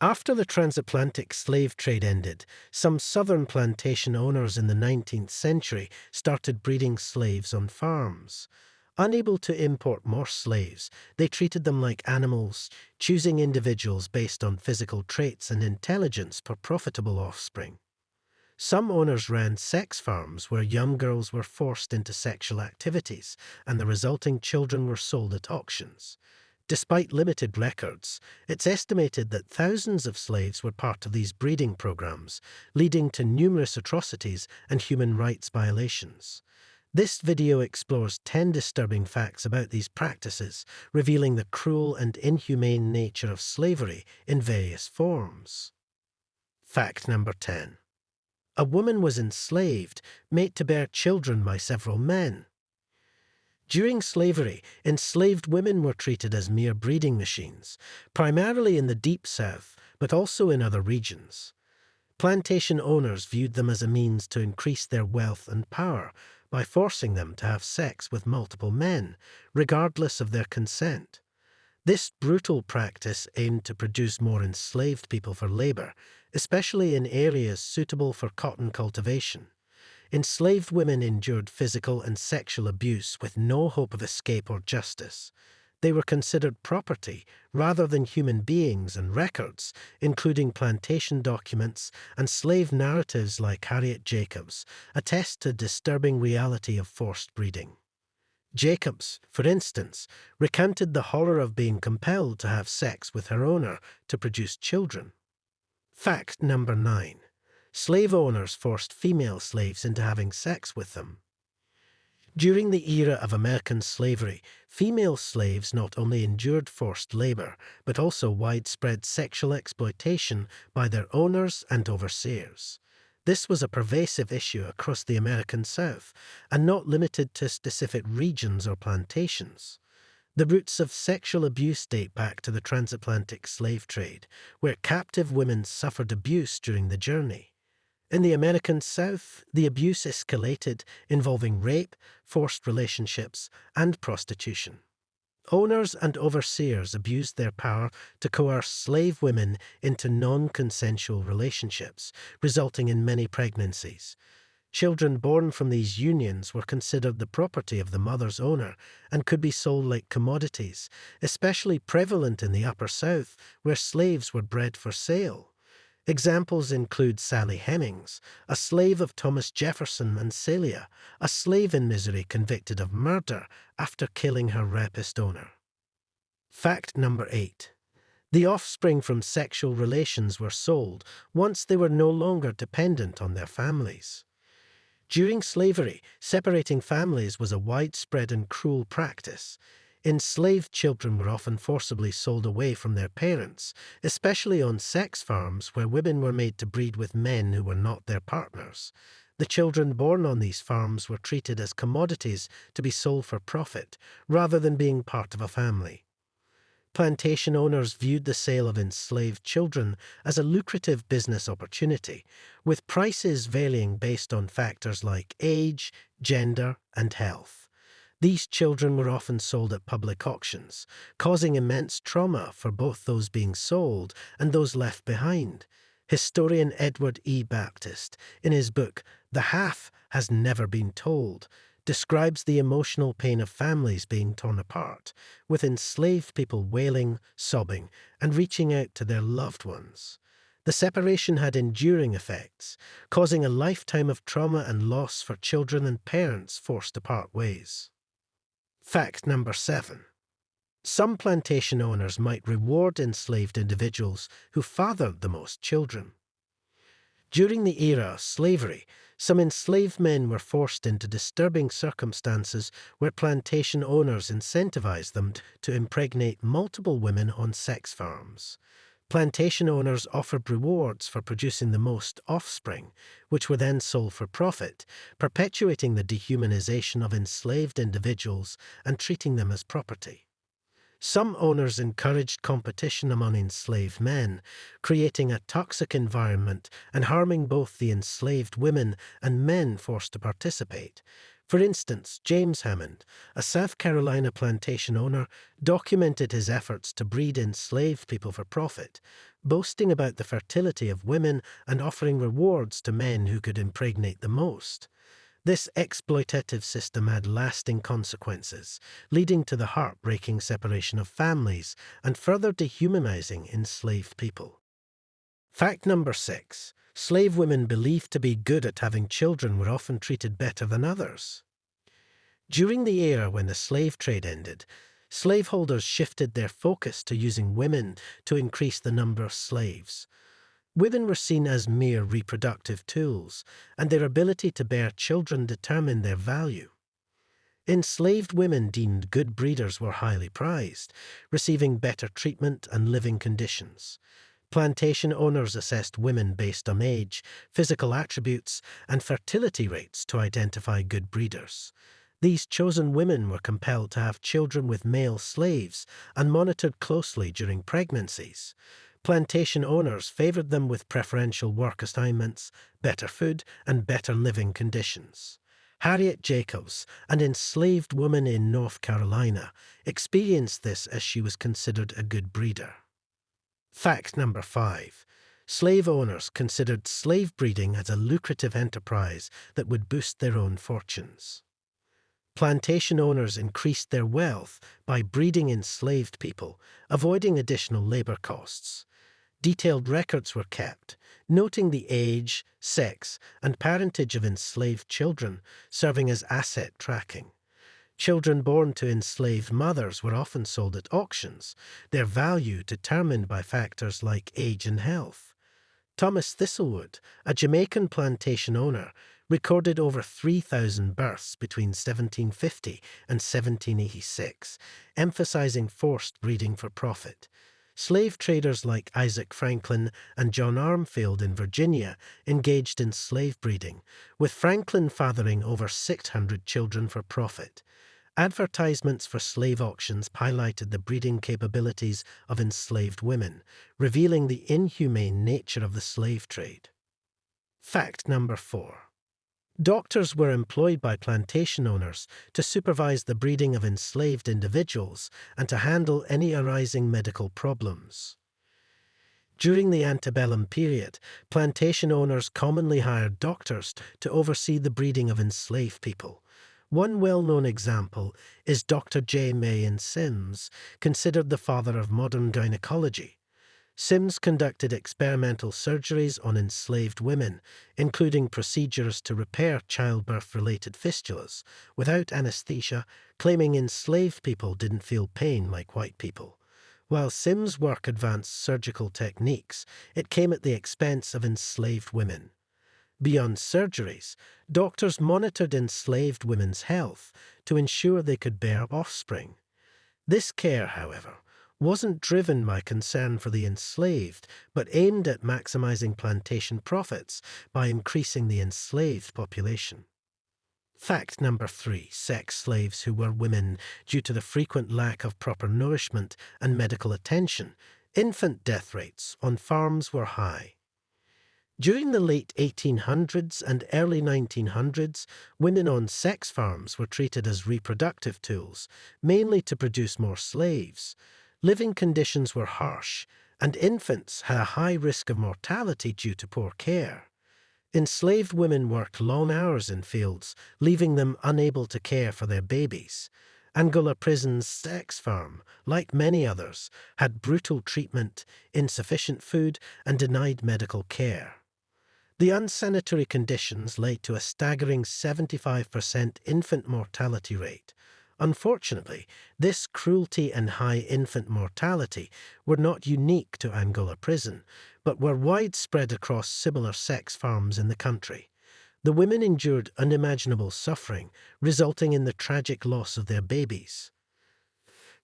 After the transatlantic slave trade ended, some southern plantation owners in the 19th century started breeding slaves on farms. Unable to import more slaves, they treated them like animals, choosing individuals based on physical traits and intelligence for profitable offspring. Some owners ran sex farms where young girls were forced into sexual activities, and the resulting children were sold at auctions. Despite limited records, it's estimated that thousands of slaves were part of these breeding programs, leading to numerous atrocities and human rights violations. This video explores 10 disturbing facts about these practices, revealing the cruel and inhumane nature of slavery in various forms. Fact number 10. A woman was enslaved, made to bear children by several men. During slavery, enslaved women were treated as mere breeding machines, primarily in the Deep South, but also in other regions. Plantation owners viewed them as a means to increase their wealth and power by forcing them to have sex with multiple men, regardless of their consent. This brutal practice aimed to produce more enslaved people for labor, especially in areas suitable for cotton cultivation. Enslaved women endured physical and sexual abuse with no hope of escape or justice. They were considered property rather than human beings, and records, including plantation documents and slave narratives like Harriet Jacobs, attest to the disturbing reality of forced breeding. Jacobs, for instance, recounted the horror of being compelled to have sex with her owner to produce children. Fact number 9. Slave owners forced female slaves into having sex with them. During the era of American slavery, female slaves not only endured forced labor, but also widespread sexual exploitation by their owners and overseers. This was a pervasive issue across the American South, and not limited to specific regions or plantations. The roots of sexual abuse date back to the transatlantic slave trade, where captive women suffered abuse during the journey. In the American South, the abuse escalated, involving rape, forced relationships, and prostitution. Owners and overseers abused their power to coerce slave women into non-consensual relationships, resulting in many pregnancies. Children born from these unions were considered the property of the mother's owner and could be sold like commodities, especially prevalent in the Upper South, where slaves were bred for sale. Examples include Sally Hemings, a slave of Thomas Jefferson, and Celia, a slave in Missouri convicted of murder after killing her rapist owner. Fact number 8. The offspring from sexual relations were sold once they were no longer dependent on their families. During slavery, separating families was a widespread and cruel practice. Enslaved children were often forcibly sold away from their parents, especially on sex farms where women were made to breed with men who were not their partners. The children born on these farms were treated as commodities to be sold for profit, rather than being part of a family. Plantation owners viewed the sale of enslaved children as a lucrative business opportunity, with prices varying based on factors like age, gender, and health. These children were often sold at public auctions, causing immense trauma for both those being sold and those left behind. Historian Edward E. Baptist, in his book The Half Has Never Been Told, describes the emotional pain of families being torn apart, with enslaved people wailing, sobbing, and reaching out to their loved ones. The separation had enduring effects, causing a lifetime of trauma and loss for children and parents forced to part ways. Fact number 7. Some plantation owners might reward enslaved individuals who fathered the most children. During the era of slavery, some enslaved men were forced into disturbing circumstances where plantation owners incentivized them to impregnate multiple women on sex farms. Plantation owners offered rewards for producing the most offspring, which were then sold for profit, perpetuating the dehumanization of enslaved individuals and treating them as property. Some owners encouraged competition among enslaved men, creating a toxic environment and harming both the enslaved women and men forced to participate. For instance, James Hammond, a South Carolina plantation owner, documented his efforts to breed enslaved people for profit, boasting about the fertility of women and offering rewards to men who could impregnate the most. This exploitative system had lasting consequences, leading to the heartbreaking separation of families and further dehumanizing enslaved people. Fact number 6. Slave women believed to be good at having children were often treated better than others. During the era when the slave trade ended, slaveholders shifted their focus to using women to increase the number of slaves. Women were seen as mere reproductive tools, and their ability to bear children determined their value. Enslaved women deemed good breeders were highly prized, receiving better treatment and living conditions. Plantation owners assessed women based on age, physical attributes, and fertility rates to identify good breeders. These chosen women were compelled to have children with male slaves and monitored closely during pregnancies. Plantation owners favored them with preferential work assignments, better food, and better living conditions. Harriet Jacobs, an enslaved woman in North Carolina, experienced this as she was considered a good breeder. Fact number 5. Slave owners considered slave breeding as a lucrative enterprise that would boost their own fortunes. Plantation owners increased their wealth by breeding enslaved people, avoiding additional labor costs. Detailed records were kept, noting the age, sex, and parentage of enslaved children, serving as asset tracking. Children born to enslaved mothers were often sold at auctions, their value determined by factors like age and health. Thomas Thistlewood, a Jamaican plantation owner, recorded over 3,000 births between 1750 and 1786, emphasizing forced breeding for profit. Slave traders like Isaac Franklin and John Armfield in Virginia engaged in slave breeding, with Franklin fathering over 600 children for profit. Advertisements for slave auctions highlighted the breeding capabilities of enslaved women, revealing the inhumane nature of the slave trade. Fact number 4. Doctors were employed by plantation owners to supervise the breeding of enslaved individuals and to handle any arising medical problems. During the antebellum period, plantation owners commonly hired doctors to oversee the breeding of enslaved people. One well-known example is Dr. J. Mayon Sims, considered the father of modern gynecology. Sims conducted experimental surgeries on enslaved women, including procedures to repair childbirth-related fistulas, without anesthesia, claiming enslaved people didn't feel pain like white people. While Sims' work advanced surgical techniques, it came at the expense of enslaved women. Beyond surgeries, doctors monitored enslaved women's health to ensure they could bear offspring. This care, however, wasn't driven by concern for the enslaved, but aimed at maximizing plantation profits by increasing the enslaved population. Fact number 3. Sex slaves who were women due to the frequent lack of proper nourishment and medical attention. Infant death rates on farms were high. During the late 1800s and early 1900s, women on sex farms were treated as reproductive tools, mainly to produce more slaves. Living conditions were harsh, and infants had a high risk of mortality due to poor care. Enslaved women worked long hours in fields, leaving them unable to care for their babies. Angola Prison's sex farm, like many others, had brutal treatment, insufficient food, and denied medical care. The unsanitary conditions led to a staggering 75% infant mortality rate. Unfortunately, this cruelty and high infant mortality were not unique to Angola Prison, but were widespread across similar sex farms in the country. The women endured unimaginable suffering, resulting in the tragic loss of their babies.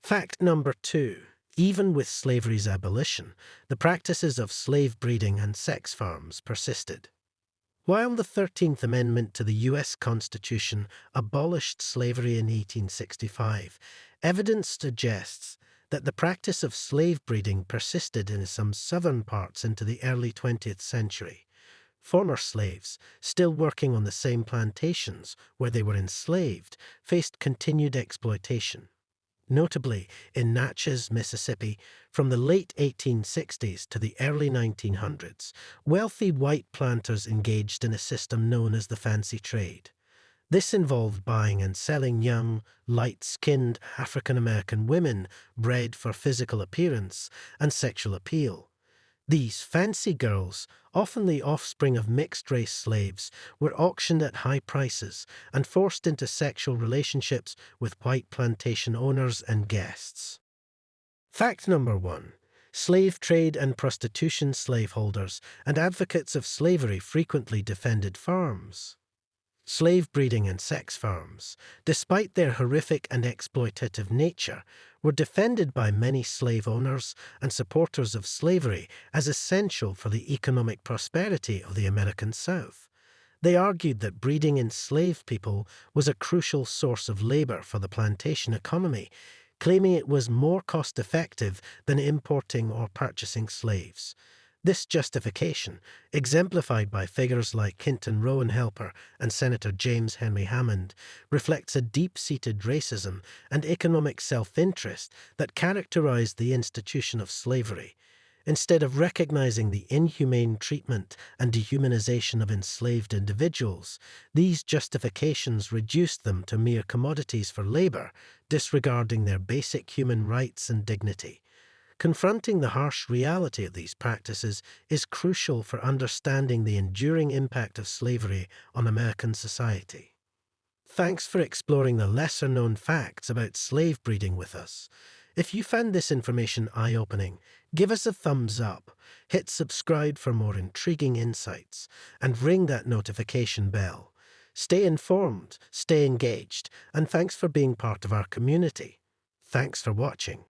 Fact number 2. Even with slavery's abolition, the practices of slave breeding and sex farms persisted. While the 13th Amendment to the U.S. Constitution abolished slavery in 1865, evidence suggests that the practice of slave breeding persisted in some southern parts into the early 20th century. Former slaves, still working on the same plantations where they were enslaved, faced continued exploitation. Notably, in Natchez, Mississippi, from the late 1860s to the early 1900s, wealthy white planters engaged in a system known as the fancy trade. This involved buying and selling young, light-skinned African-American women bred for physical appearance and sexual appeal. These fancy girls, often the offspring of mixed-race slaves, were auctioned at high prices and forced into sexual relationships with white plantation owners and guests. Fact number 1. Slave trade and prostitution. Slaveholders and advocates of slavery frequently defended farms. Slave breeding and sex farms, despite their horrific and exploitative nature, were defended by many slave owners and supporters of slavery as essential for the economic prosperity of the American South. They argued that breeding enslaved people was a crucial source of labor for the plantation economy, claiming it was more cost-effective than importing or purchasing slaves. This justification, exemplified by figures like Hinton Rowan Helper and Senator James Henry Hammond, reflects a deep-seated racism and economic self-interest that characterized the institution of slavery. Instead of recognizing the inhumane treatment and dehumanization of enslaved individuals, these justifications reduced them to mere commodities for labor, disregarding their basic human rights and dignity. Confronting the harsh reality of these practices is crucial for understanding the enduring impact of slavery on American society. Thanks for exploring the lesser-known facts about slave breeding with us. If you found this information eye-opening, give us a thumbs up, hit subscribe for more intriguing insights, and ring that notification bell. Stay informed, stay engaged, and thanks for being part of our community. Thanks for watching.